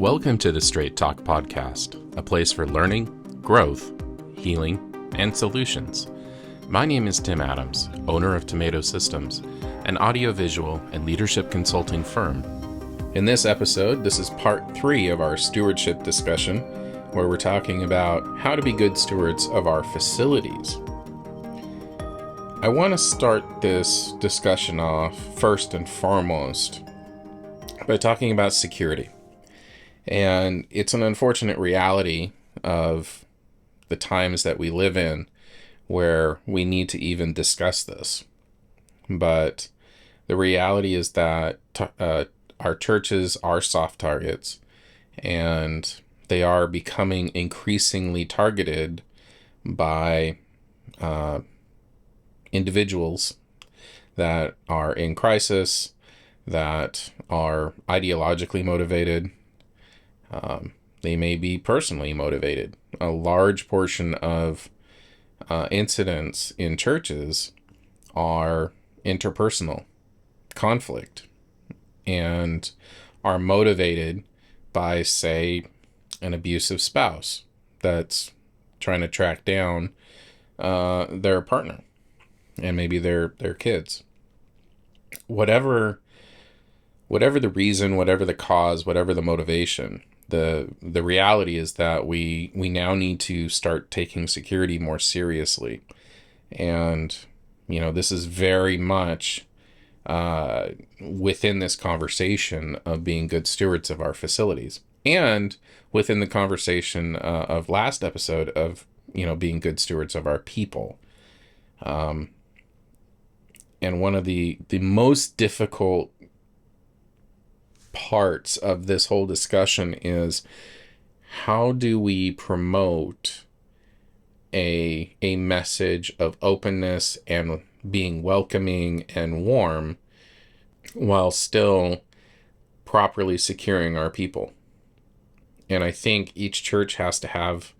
Welcome to the Straight Talk Podcast, a place for learning, growth, healing, and solutions. My name is Tim Adams, owner of Tomato Systems, an audiovisual and leadership consulting firm. In this episode, this is part 3 of our stewardship discussion, where we're talking about how to be good stewards of our facilities. I want to start this discussion off first and foremost by talking about security. And it's an unfortunate reality of the times that we live in where we need to even discuss this. But the reality is that our churches are soft targets, and they are becoming increasingly targeted by individuals that are in crisis, that are ideologically motivated. They may be personally motivated. A large portion of incidents in churches are interpersonal conflict and are motivated by, say, an abusive spouse that's trying to track down their partner and maybe their kids. Whatever the reason, whatever the cause, whatever the motivation, the reality is that we now need to start taking security more seriously. And, this is very much within this conversation of being good stewards of our facilities, and within the conversation of last episode of, being good stewards of our people. And one of the most difficult parts of this whole discussion is, how do we promote a message of openness and being welcoming and warm while still properly securing our people? And I think each church has to have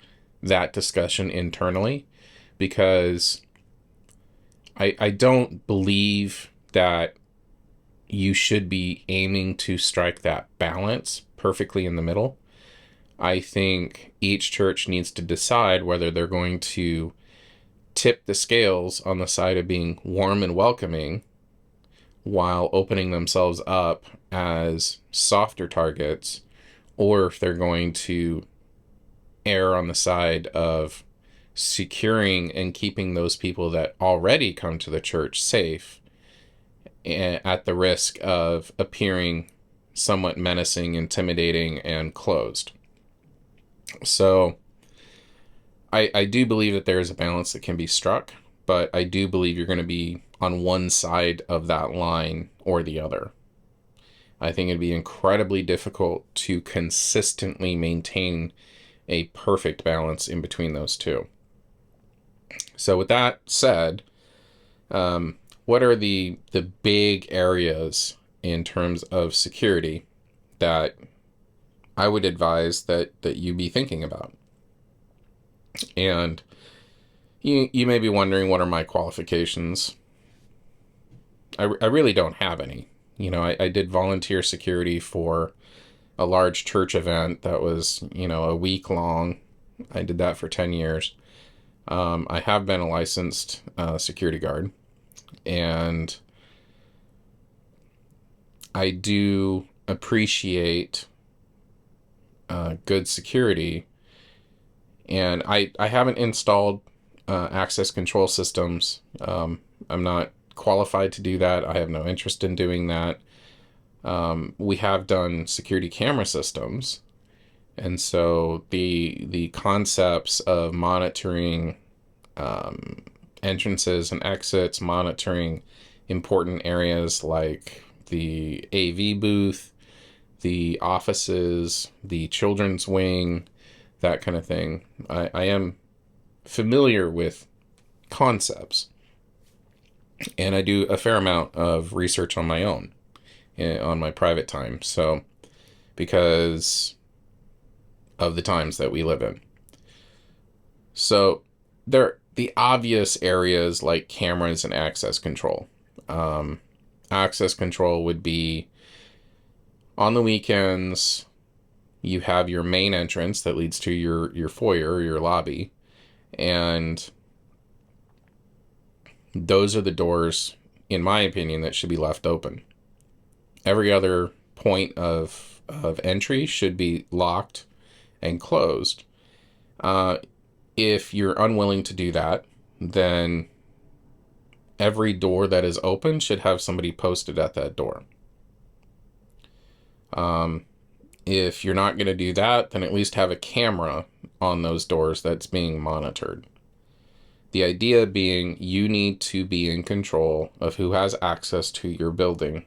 that discussion internally, because I don't believe that you should be aiming to strike that balance perfectly in the middle. I think each church needs to decide whether they're going to tip the scales on the side of being warm and welcoming while opening themselves up as softer targets, or if they're going to err on the side of securing and keeping those people that already come to the church safe at the risk of appearing somewhat menacing, intimidating, and closed. So I do believe that there is a balance that can be struck, but I do believe you're going to be on one side of that line or the other. I think it'd be incredibly difficult to consistently maintain a perfect balance in between those two. So with that said, what are the big areas in terms of security that I would advise that you be thinking about? And you may be wondering, what are my qualifications? I really don't have any. I did volunteer security for a large church event that was, a week long. I did that for 10 years. I have been a licensed security guard. And I do appreciate good security. And I haven't installed access control systems. I'm not qualified to do that. I have no interest in doing that. We have done security camera systems. And so the concepts of monitoring entrances and exits, monitoring important areas like the AV booth, the offices, the children's wing, that kind of thing. I am familiar with concepts, and I do a fair amount of research on my own, on my private time. So, because of the times that we live in. So, the obvious areas like cameras and access control. Access control would be on the weekends you have your main entrance that leads to your foyer, your lobby, and those are the doors, in my opinion, that should be left open. Every other point of entry should be locked and closed. If you're unwilling to do that, then every door that is open should have somebody posted at that door. If you're not going to do that, then at least have a camera on those doors that's being monitored. The idea being you need to be in control of who has access to your building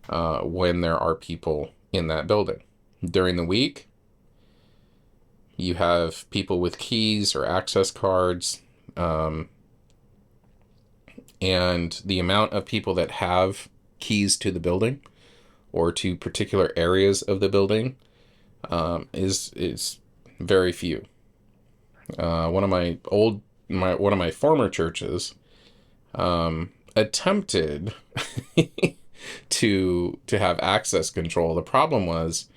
when there are people in that building. During the week, you have people with keys or access cards, and the amount of people that have keys to the building or to particular areas of the building is very few. One of my former churches attempted to have access control. The problem was,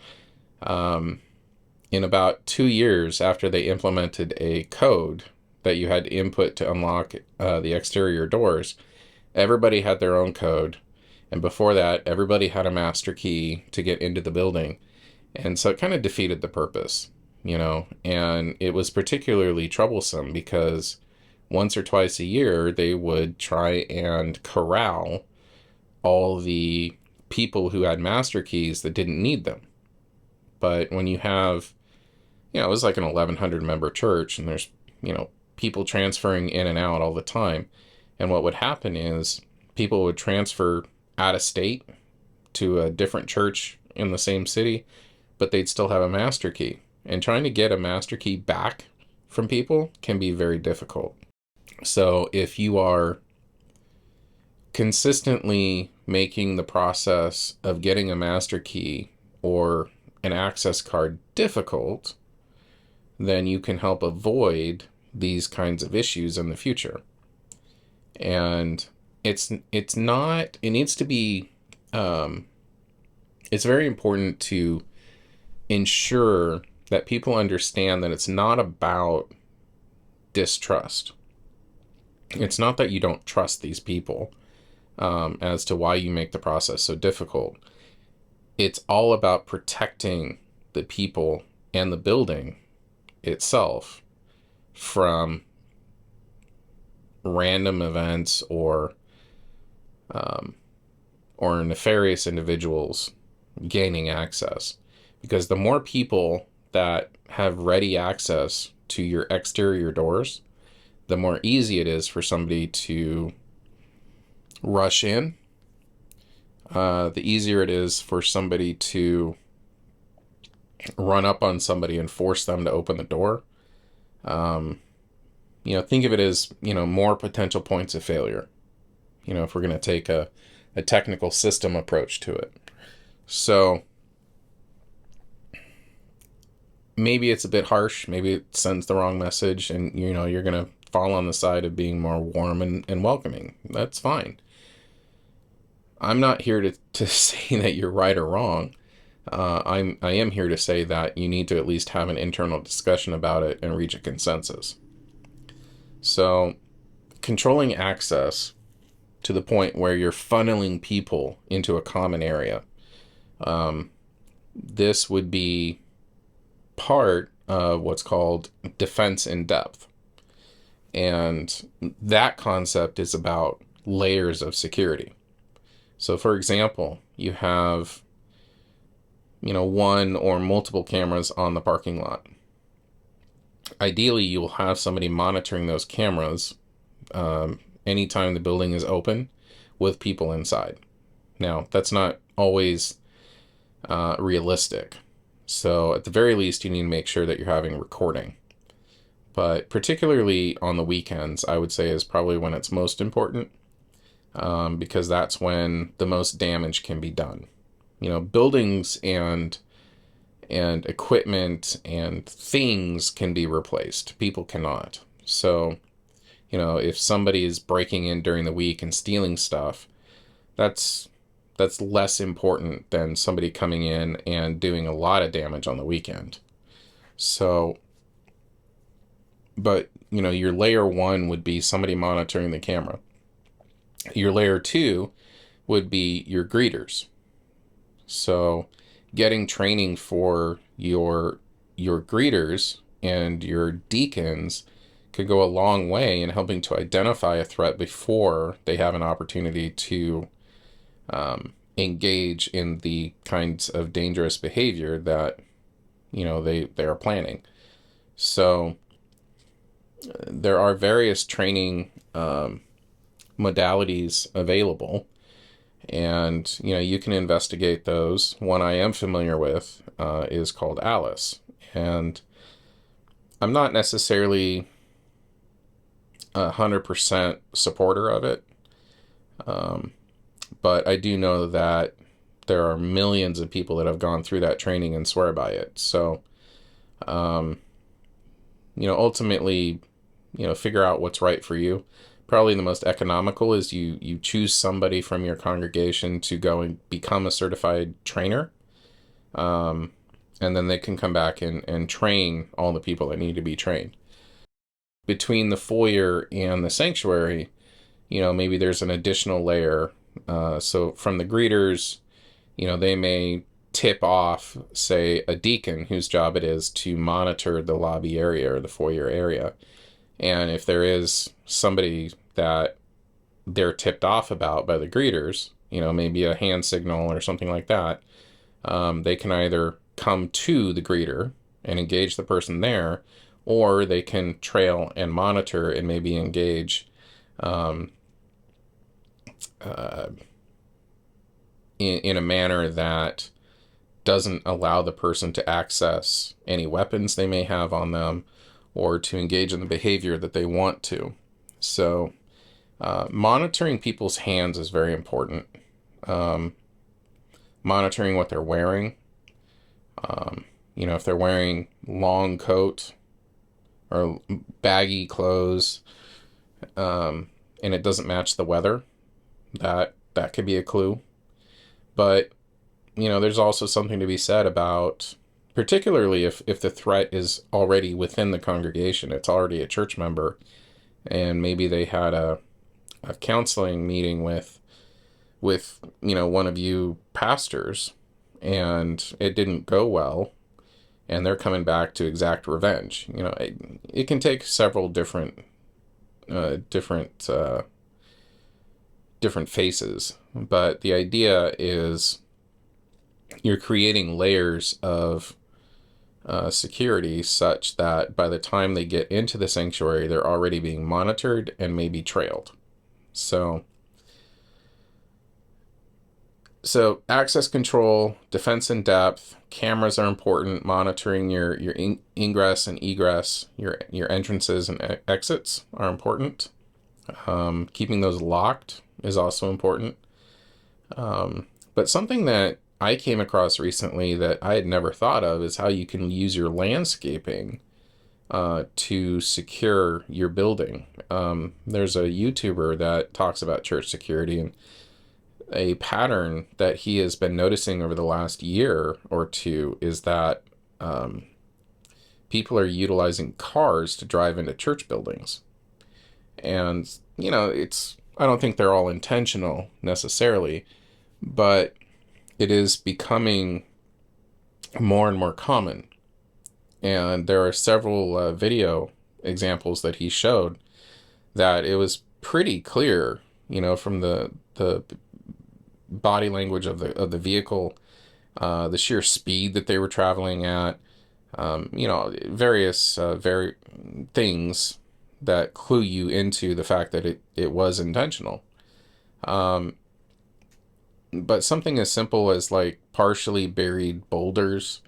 in about 2 years after they implemented a code that you had to input to unlock the exterior doors, everybody had their own code. And before that, everybody had a master key to get into the building. And so it kind of defeated the purpose, and it was particularly troublesome because once or twice a year, they would try and corral all the people who had master keys that didn't need them. But when you have, it was like an 1,100 member church, and there's, people transferring in and out all the time. And what would happen is people would transfer out of state to a different church in the same city, but they'd still have a master key. And trying to get a master key back from people can be very difficult. So if you are consistently making the process of getting a master key or an access card difficult, then you can help avoid these kinds of issues in the future. And it's very important to ensure that people understand that it's not about distrust. It's not that you don't trust these people as to why you make the process so difficult. It's all about protecting the people and the building itself from random events or nefarious individuals gaining access. Because the more people that have ready access to your exterior doors, the more easy it is for somebody to rush in. The easier it is for somebody to run up on somebody and force them to open the door. Think of it as, more potential points of failure, if we're going to take a technical system approach to it. So maybe it's a bit harsh. Maybe it sends the wrong message, and, you're going to fall on the side of being more warm and welcoming. That's fine. I'm not here to say that you're right or wrong. I am here to say that you need to at least have an internal discussion about it and reach a consensus. So controlling access to the point where you're funneling people into a common area, this would be part of what's called defense in depth. And that concept is about layers of security. So for example, you have, one or multiple cameras on the parking lot. Ideally, you'll have somebody monitoring those cameras anytime the building is open with people inside. Now, that's not always realistic. So at the very least, you need to make sure that you're having recording. But particularly on the weekends, I would say is probably when it's most important, because that's when the most damage can be done. Buildings and equipment and things can be replaced. People cannot. So, if somebody is breaking in during the week and stealing stuff, that's that's less important than somebody coming in and doing a lot of damage on the weekend. So, but your layer 1 would be somebody monitoring the camera. Your layer 2 would be your greeters. So getting training for your greeters and your deacons could go a long way in helping to identify a threat before they have an opportunity to engage in the kinds of dangerous behavior that they are planning. So there are various training modalities available, and you can investigate those. One I am familiar with is called Alice, and I'm not necessarily 100% supporter of it, but I do know that there are millions of people that have gone through that training and swear by it. So ultimately, figure out what's right for you. Probably the most economical is you choose somebody from your congregation to go and become a certified trainer. And then they can come back and train all the people that need to be trained. Between the foyer and the sanctuary, maybe there's an additional layer. So from the greeters, they may tip off, say, a deacon whose job it is to monitor the lobby area or the foyer area. And if there is somebody that they're tipped off about by the greeters, maybe a hand signal or something like that, they can either come to the greeter and engage the person there, or they can trail and monitor and maybe engage in a manner that doesn't allow the person to access any weapons they may have on them, or to engage in the behavior that they want to. So monitoring people's hands is very important. Monitoring what they're wearing. If they're wearing long coat or baggy clothes, and it doesn't match the weather, that could be a clue. But, there's also something to be said about, particularly if the threat is already within the congregation, it's already a church member, and maybe they had a counseling meeting with one of you pastors, and it didn't go well, and they're coming back to exact revenge. It can take several different faces, but the idea is you're creating layers of security such that by the time they get into the sanctuary, they're already being monitored and maybe trailed. So access control, defense in depth, cameras are important. Monitoring your ingress and egress, your entrances and exits are important. Keeping those locked is also important. But something that I came across recently that I had never thought of is how you can use your landscaping to secure your building. There's a YouTuber that talks about church security, and a pattern that he has been noticing over the last year or two is that people are utilizing cars to drive into church buildings. And, I don't think they're all intentional necessarily, but it is becoming more and more common. And there are several video examples that he showed that it was pretty clear, from the body language of the vehicle, the sheer speed that they were traveling at, various things that clue you into the fact that it was intentional. But something as simple as like partially buried boulders,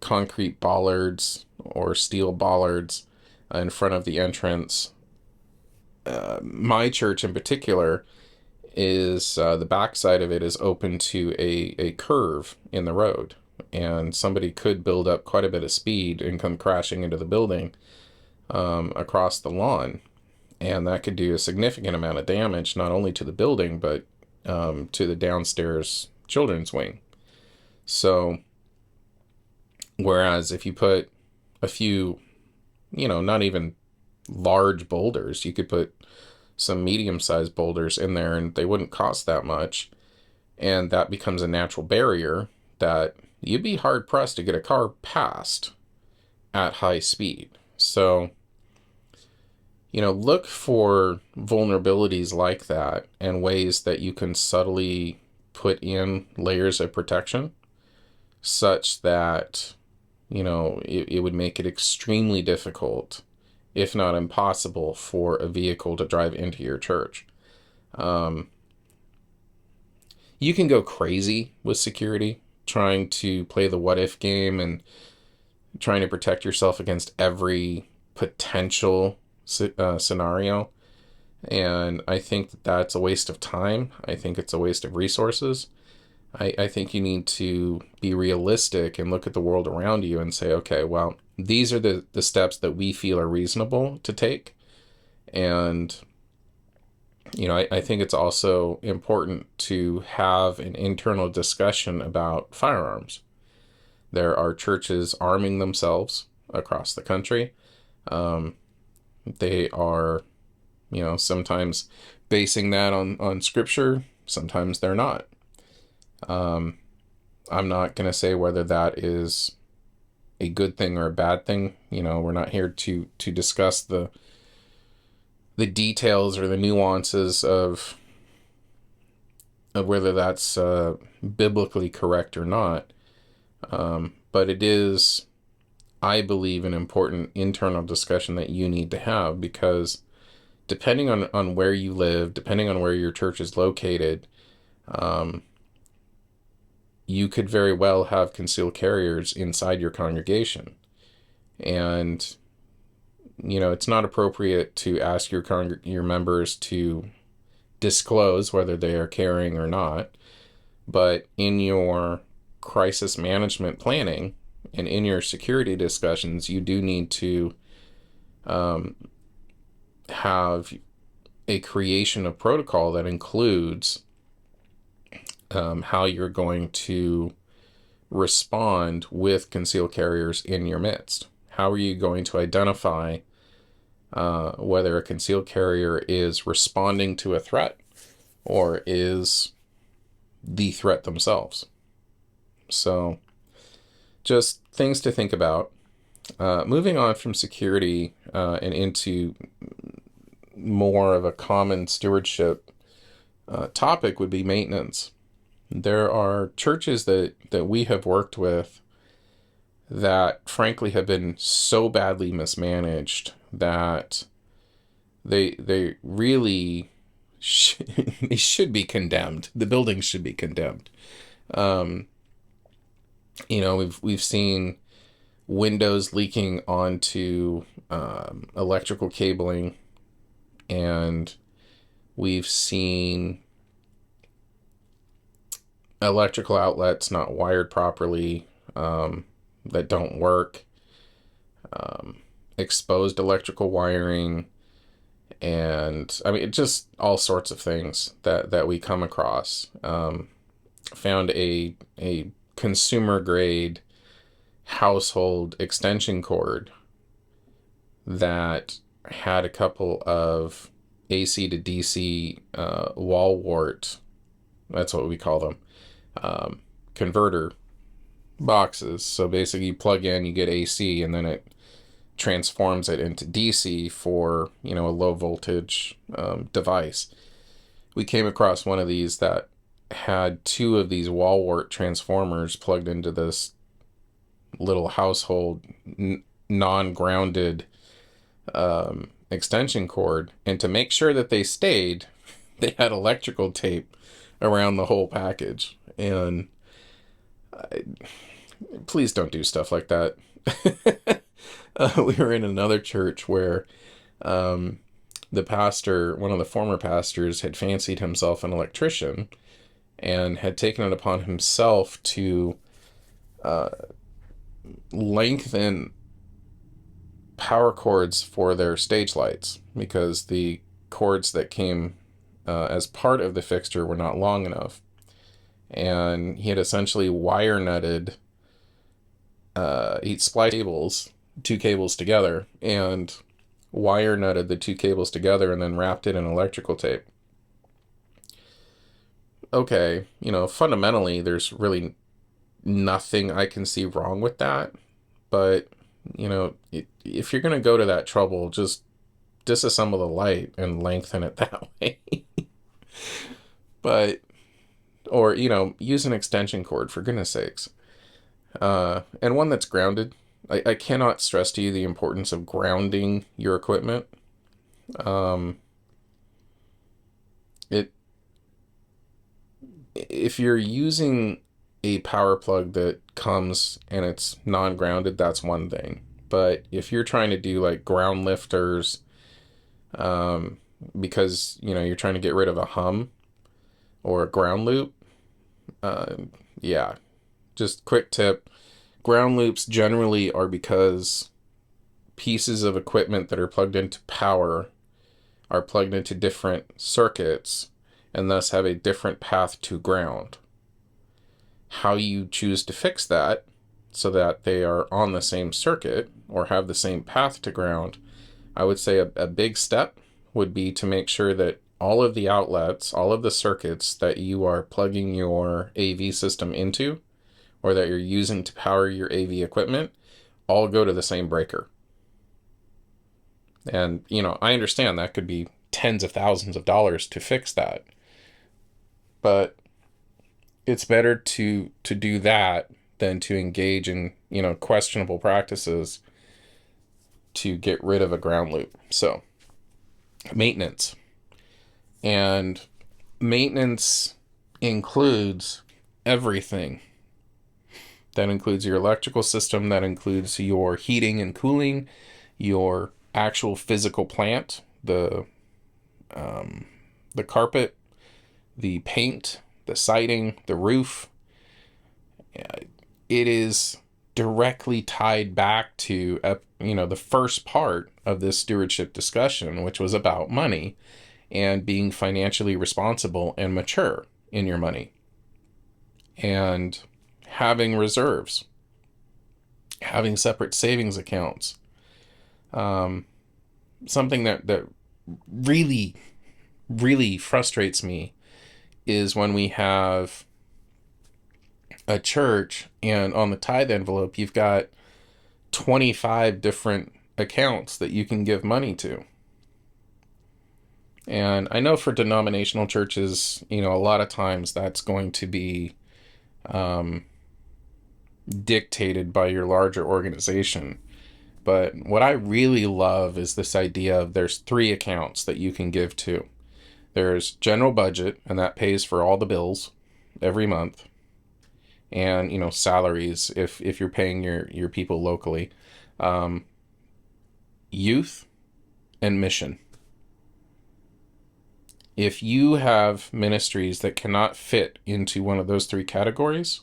concrete bollards or steel bollards in front of the entrance. My church in particular is the backside of it is open to a curve in the road, and somebody could build up quite a bit of speed and come crashing into the building across the lawn, and that could do a significant amount of damage not only to the building but to the downstairs children's wing. So, whereas if you put a few, not even large boulders, you could put some medium-sized boulders in there and they wouldn't cost that much. And that becomes a natural barrier that you'd be hard-pressed to get a car past at high speed. So, look for vulnerabilities like that and ways that you can subtly put in layers of protection such that, it would make it extremely difficult, if not impossible, for a vehicle to drive into your church. You can go crazy with security, trying to play the what if game and trying to protect yourself against every potential scenario. And I think that that's a waste of time. I think it's a waste of resources. I think you need to be realistic and look at the world around you and say, okay, well, these are the steps that we feel are reasonable to take. And, I think it's also important to have an internal discussion about firearms. There are churches arming themselves across the country. They are, sometimes basing that on scripture. Sometimes they're not. I'm not going to say whether that is a good thing or a bad thing. We're not here to discuss the details or the nuances of whether that's biblically correct or not. But it is, I believe, an important internal discussion that you need to have, because depending on where you live, depending on where your church is located, you could very well have concealed carriers inside your congregation. And, it's not appropriate to ask your members to disclose whether they are carrying or not. But in your crisis management planning and in your security discussions, you do need to have a creation of protocol that includes how you're going to respond with concealed carriers in your midst. How are you going to identify whether a concealed carrier is responding to a threat or is the threat themselves? So, just things to think about. Moving on from security and into more of a common stewardship topic would be maintenance. There are churches that we have worked with that frankly have been so badly mismanaged that they really they should be condemned. The buildings should be condemned. We've seen windows leaking onto electrical cabling, and we've seen electrical outlets not wired properly, that don't work, exposed electrical wiring, and just all sorts of things that we come across. Found a consumer grade household extension cord that had a couple of AC to DC wall wart, that's what we call them, converter boxes. So basically you plug in, you get AC, and then it transforms it into DC for, a low voltage device. We came across one of these that had two of these wall wart transformers plugged into this little household non-grounded extension cord, and to make sure that they stayed, they had electrical tape around the whole package. And please don't do stuff like that. We were in another church where the pastor, one of the former pastors, had fancied himself an electrician and had taken it upon himself to lengthen power cords for their stage lights, because the cords that came as part of the fixture were not long enough. And he had essentially wire nutted, he'd spliced two cables together, and wire nutted the two cables together and then wrapped it in electrical tape. Okay, fundamentally, there's really nothing I can see wrong with that. But, if you're going to go to that trouble, just disassemble the light and lengthen it that way. But, or, use an extension cord, for goodness sakes. And one that's grounded. I cannot stress to you the importance of grounding your equipment. If you're using a power plug that comes and it's non-grounded, that's one thing. But if you're trying to do like ground lifters, because you're trying to get rid of a hum or a ground loop, yeah, just quick tip: ground loops generally are because pieces of equipment that are plugged into power are plugged into different circuits and thus have a different path to ground. How you choose to fix that so that they are on the same circuit or have the same path to ground, I would say a big step would be to make sure that all of the outlets, all of the circuits that you are plugging your AV system into or that you're using to power your AV equipment all go to the same breaker. And, I understand that could be tens of thousands of dollars to fix that. But it's better to do that than to engage in, questionable practices to get rid of a ground loop. So, maintenance. And maintenance includes everything. That includes your electrical system, that includes your heating and cooling, your actual physical plant, the carpet, the paint, the siding, the roof. It is directly tied back to, the first part of this stewardship discussion, which was about money and being financially responsible and mature in your money. And having reserves, having separate savings accounts. Something that really, really frustrates me is when we have a church and on the tithe envelope, you've got 25 different accounts that you can give money to. And I know for denominational churches, a lot of times that's going to be dictated by your larger organization. But what I really love is this idea of there's 3 accounts that you can give to. There's general budget, and that pays for all the bills every month. And, salaries if you're paying your people locally. Youth and mission. If you have ministries that cannot fit into one of those 3 categories,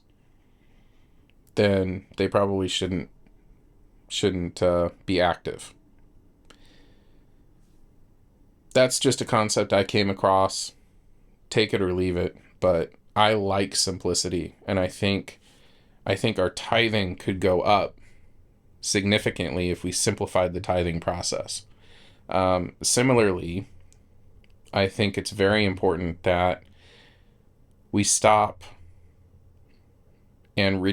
then they probably shouldn't be active. That's just a concept I came across. Take it or leave it, but I like simplicity, and I think our tithing could go up significantly if we simplified the tithing process. Similarly, I think it's very important that we stop and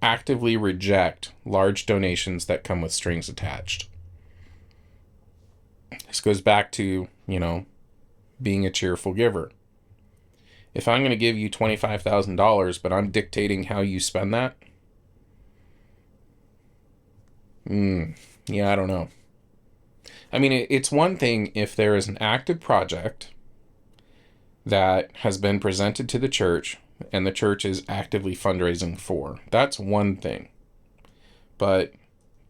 actively reject large donations that come with strings attached. This goes back to, being a cheerful giver. If I'm going to give you $25,000, but I'm dictating how you spend that, yeah, I don't know. I mean, it's one thing if there is an active project that has been presented to the church and the church is actively fundraising for. That's one thing. But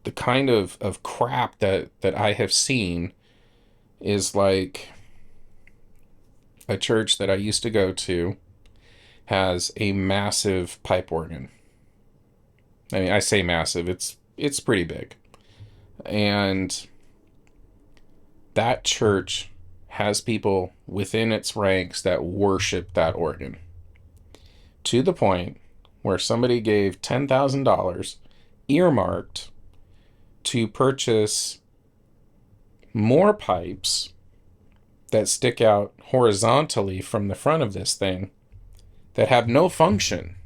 the kind of crap that I have seen is like a church that I used to go to has a massive pipe organ. I mean, I say massive, it's pretty big. And that church has people within its ranks that worship that organ, to the point where somebody gave $10,000 earmarked to purchase more pipes that stick out horizontally from the front of this thing that have no function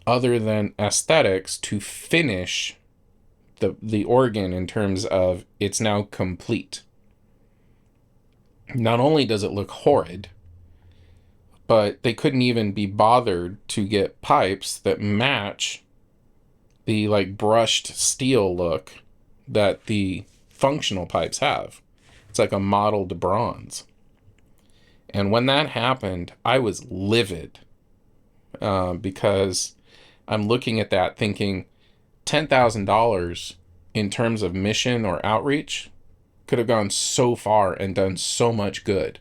other than aesthetics to finish the organ in terms of it's now complete. Not only does it look horrid, but they couldn't even be bothered to get pipes that match the like brushed steel look that the functional pipes have. It's like a mottled bronze. And when that happened, I was livid because I'm looking at that thinking $10,000 in terms of mission or outreach could have gone so far and done so much good.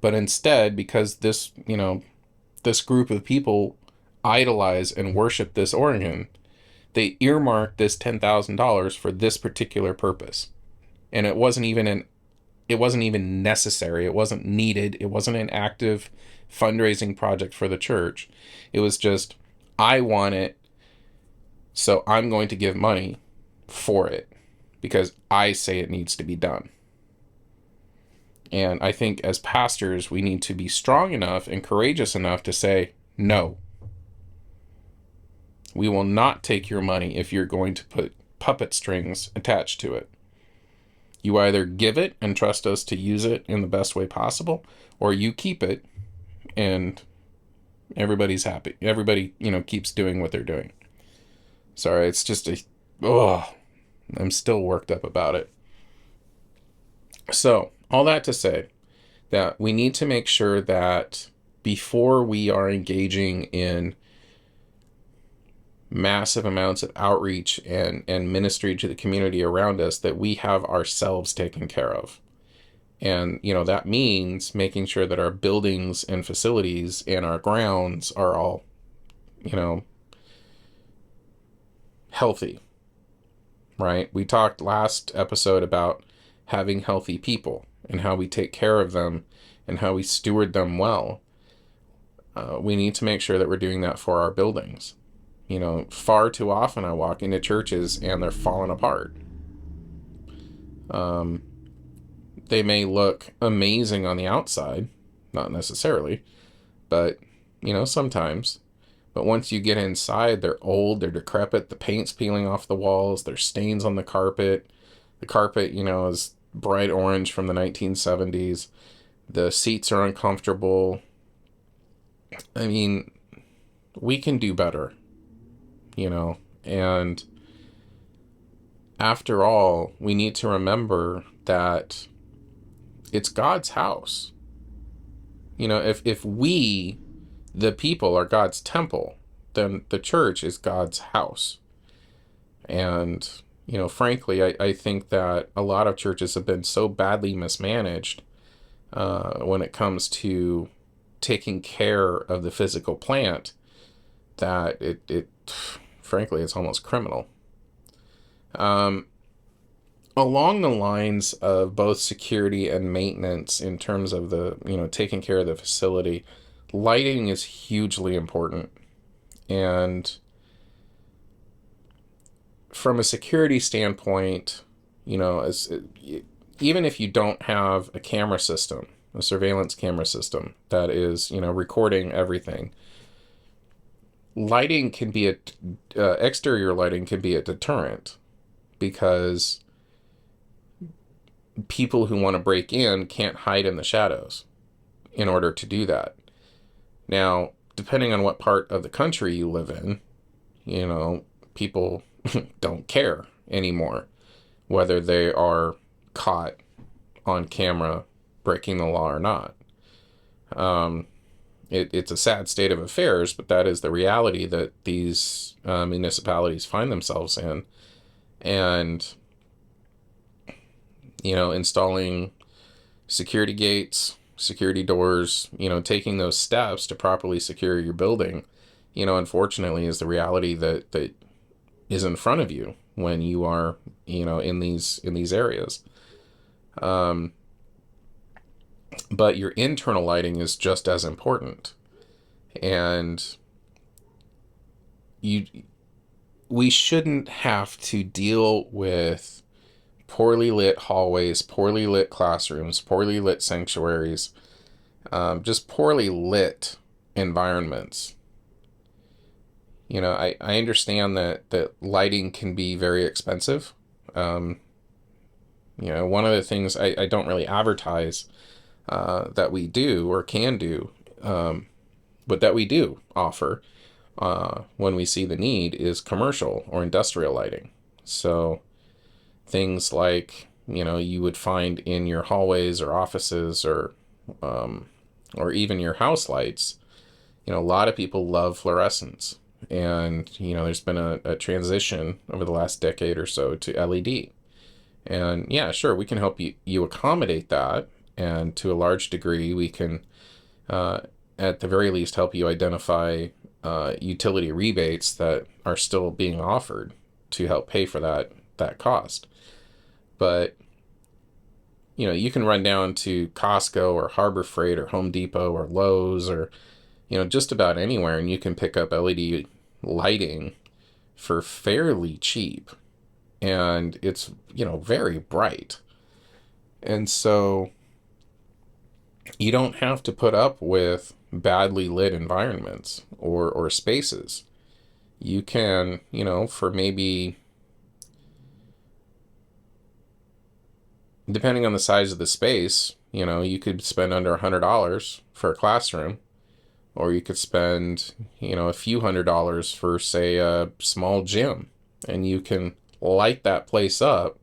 But instead, because this group of people idolize and worship this organ, they earmarked this $10,000 for this particular purpose. And it wasn't even necessary. It wasn't needed. It wasn't an active fundraising project for the church. It was just, I want it, so I'm going to give money for it because I say it needs to be done. And I think as pastors, we need to be strong enough and courageous enough to say, no, we will not take your money if you're going to put puppet strings attached to it. You either give it and trust us to use it in the best way possible, or you keep it and everybody's happy. Everybody, keeps doing what they're doing. Sorry, it's just I'm still worked up about it. So, all that to say that we need to make sure that before we are engaging in massive amounts of outreach and ministry to the community around us, that we have ourselves taken care of. And, that means making sure that our buildings and facilities and our grounds are all, healthy, right? We talked last episode about having healthy people and how we take care of them and how we steward them well. We need to make sure that we're doing that for our buildings. Far too often I walk into churches and they're falling apart. They may look amazing on the outside, not necessarily, but, sometimes. But once you get inside, they're old, they're decrepit, the paint's peeling off the walls, there's stains on the carpet. The carpet, is bright orange from the 1970s. The seats are uncomfortable. I mean, we can do better, and after all, we need to remember that it's God's house. If we, the people, are God's temple, then the church is God's house. And, frankly, I think that a lot of churches have been so badly mismanaged when it comes to taking care of the physical plant that it frankly, it's almost criminal. Along the lines of both security and maintenance in terms of the, taking care of the facility, lighting is hugely important. And from a security standpoint, even if you don't have a camera system, a surveillance camera system that is, recording everything, lighting can be exterior lighting can be a deterrent, because people who want to break in can't hide in the shadows in order to do that. Now, depending on what part of the country you live in, people don't care anymore whether they are caught on camera breaking the law or not. It's a sad state of affairs, but that is the reality that these municipalities find themselves in. And, installing security gates, security doors, taking those steps to properly secure your building, unfortunately is the reality that is in front of you when you are, in these areas. but your internal lighting is just as important. And you we shouldn't have to deal with poorly lit hallways, poorly lit classrooms, poorly lit sanctuaries, just poorly lit environments. I understand that lighting can be very expensive. One of the things I don't really advertise that we do or can do, but that we do offer when we see the need is commercial or industrial lighting. So things like, you would find in your hallways or offices or even your house lights. A lot of people love fluorescence. And, there's been a transition over the last decade or so to LED. And yeah, sure, we can help you accommodate that. And to a large degree, we can, at the very least, help you identify utility rebates that are still being offered to help pay for that cost. But, you can run down to Costco or Harbor Freight or Home Depot or Lowe's or, just about anywhere, and you can pick up LED lighting for fairly cheap. And it's, very bright. And so you don't have to put up with badly lit environments or spaces. You can, for maybe, depending on the size of the space, you could spend under $100 for a classroom, or you could spend, a few $100s for, say, a small gym, and you can light that place up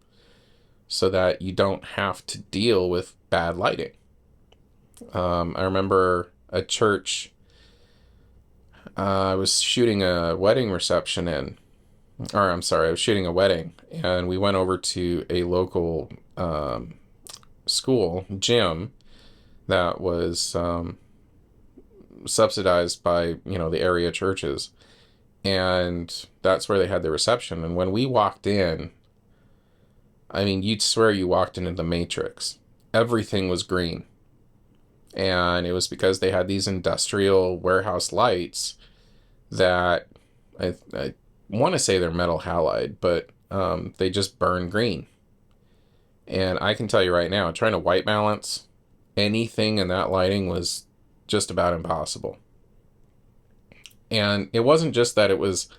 so that you don't have to deal with bad lighting. I remember a church I was shooting a wedding reception in, or I'm sorry, I was shooting a wedding, and we went over to a local school gym that was subsidized by, the area churches. And that's where they had the reception. And when we walked in, I mean, you'd swear you walked into the Matrix. Everything was green. And it was because they had these industrial warehouse lights that I want to say they're metal halide, but they just burn green. And I can tell you right now, trying to white balance anything in that lighting was just about impossible. And it wasn't just that it was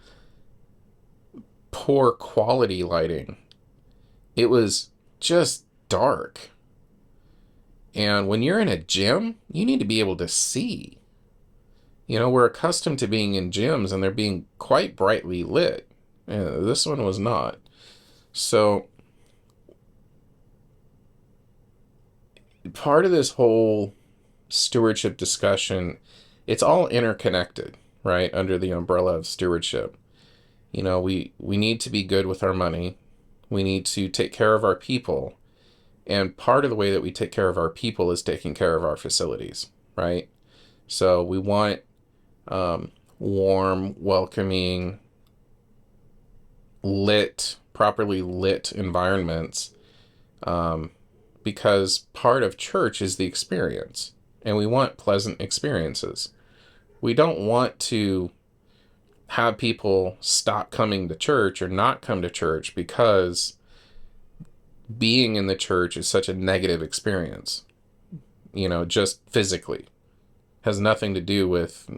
poor quality lighting. It was just dark. And when you're in a gym, you need to be able to see. We're accustomed to being in gyms and they're being quite brightly lit. This one was not. So part of this whole stewardship discussion, it's all interconnected, right? Under the umbrella of stewardship. We need to be good with our money. We need to take care of our people. And part of the way that we take care of our people is taking care of our facilities, right? So we want warm, welcoming, properly lit environments, because part of church is the experience, and we want pleasant experiences. We don't want to have people stop coming to church or not come to church because being in the church is such a negative experience, just physically. Has nothing to do with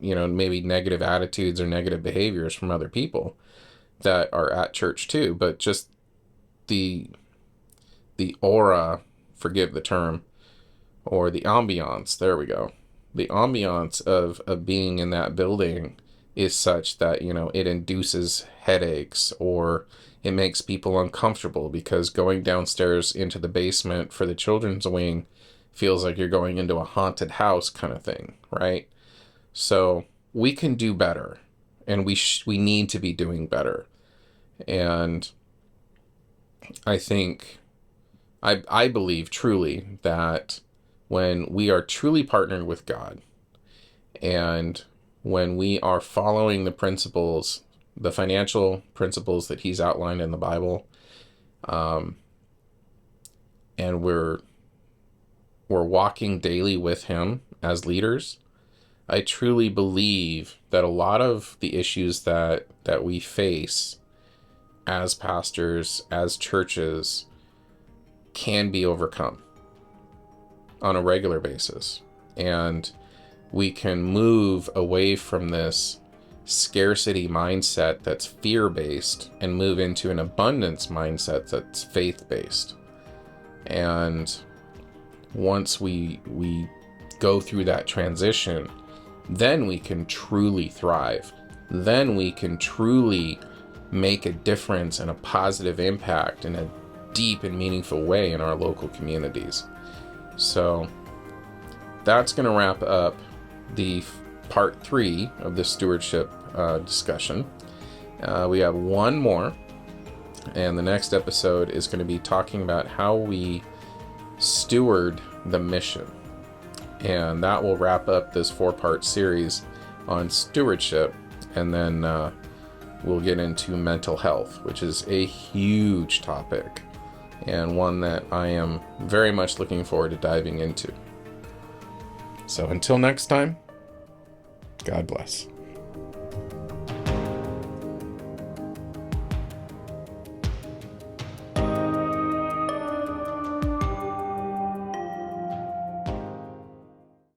maybe negative attitudes or negative behaviors from other people that are at church too, but just the aura, forgive the term, or the ambiance, there we go. The ambiance of being in that building is such that, it induces headaches, or it makes people uncomfortable because going downstairs into the basement for the children's wing feels like you're going into a haunted house kind of thing, right? So we can do better, and we need to be doing better. And I think, I believe truly that when we are truly partnered with God, and when we are following the principles, the financial principles that he's outlined in the Bible, and we're we're walking daily with him as leaders, I truly believe that a lot of the issues that we face as pastors, as churches, can be overcome on a regular basis. And we can move away from this scarcity mindset that's fear-based and move into an abundance mindset that's faith-based. And once we go through that transition, then we can truly thrive. Then we can truly make a difference and a positive impact in a deep and meaningful way in our local communities. So that's going to wrap up the part 3 of the stewardship discussion. We have one more, and the next episode is going to be talking about how we steward the mission. And that will wrap up this 4-part series on stewardship. And then we'll get into mental health, which is a huge topic and one that I am very much looking forward to diving into. So until next time, God bless.